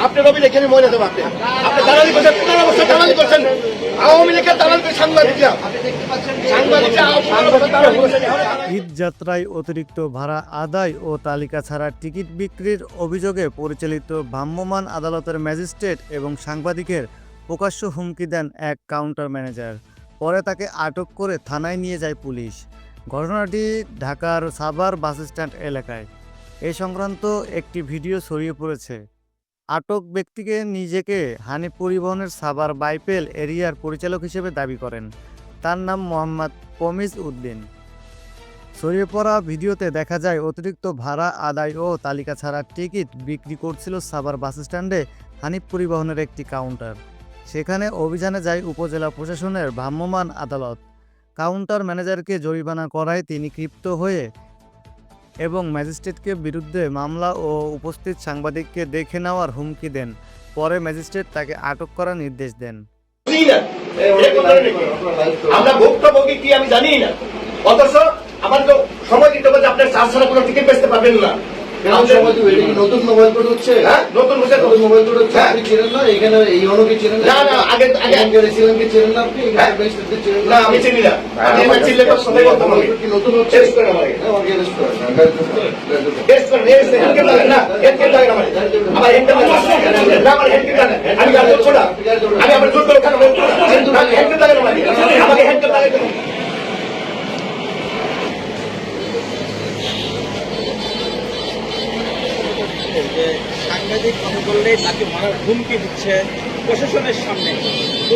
আপনি রবি এখানে মরে যাবেন। আপনি দালালি করছেন, 15 বছর দালালি করছেন। আওয়ামী লীগের দালাল করে সাংবাদিকরা। ঈদ যাত্রায় অতিরিক্ত ভাড়া আদায় ও তালিকা ছাড়া টিকিট বিক্রির অভিযোগে পরিচালিত ভ্রাম্যমাণ আদালতের ম্যাজিস্ট্রেট এবং সাংবাদিকের প্রকাশ্য হুমকি দেন এক কাউন্টার ম্যানেজার। পরে তাকে আটক করে থানায় নিয়ে যায় পুলিশ। ঘটনাটি ঢাকার সাভার বাসস্ট্যান্ড এলাকায়। এ সংক্রান্ত একটি ভিডিও ছড়িয়ে পড়েছে। আটক ব্যক্তিকে নিজেকে হানিফ পরিবহনের সাভার বাইপেল এরিয়ার পরিচালক হিসেবে দাবি করেন। তার নাম মোহাম্মদ পমিজ উদ্দিন। ছড়িয়ে পড়া ভিডিওতে দেখা যায় অতিরিক্ত ভাড়া আদায় ও তালিকা ছাড়া টিকিট বিক্রি করছিল সাভার বাসস্ট্যান্ডে হানিফ পরিবহনের একটি কাউন্টার। সেখানে অভিযানে যায় উপজেলা প্রশাসনের ভ্রাম্যমাণ আদালত। কাউন্টার ম্যানেজারকে জরিমানা করায় তিনি ক্ষিপ্ত হয়ে এবং ম্যাজিস্ট্রেটকে বিরুদ্ধে মামলা ও উপস্থিত সাংবাদিককে দেখে নেওয়ার হুমকি দেন। পরে ম্যাজিস্ট্রেট তাকে আটক করার নির্দেশ দেন। আমরা ভুক্তভোগী কি আমি জানি না, অথচ আমার তো সময় দিতে হবে যে আপনার চার ছাড়া কোনো টিকিট বেচতে পারবেন না। নতুন মোবাইল কোড হচ্ছে, নতুন মোবাইল কোড হচ্ছে, আপনি চেনেন না? এখানে এই অনুকে চেনেন না? না, আগে রেসিডেন্টকে চেনেন না আপনি? না, আমি চিনি না। আমি এটা চিনলে তো সবাই বলতে পারবে। কি নতুন হচ্ছে? টেস্ট করেন আমাকে, আমাকে অ্যারেস্ট করেন। টেস্ট করেন। হেডকে লাগে না, হেডকে লাগে না আমার। আমার হেডকে লাগে না, আমার হেডকে লাগে না। আমি গাড়ি করছি না, আমি আমার জোর করে খারাপ করছি না। হেডকে লাগে না আমাকে, হেডকে লাগে না। যে সাংবাদিক কথা বললেই তাকে মারার হুমকি দিচ্ছে প্রশাসনের সামনে। তো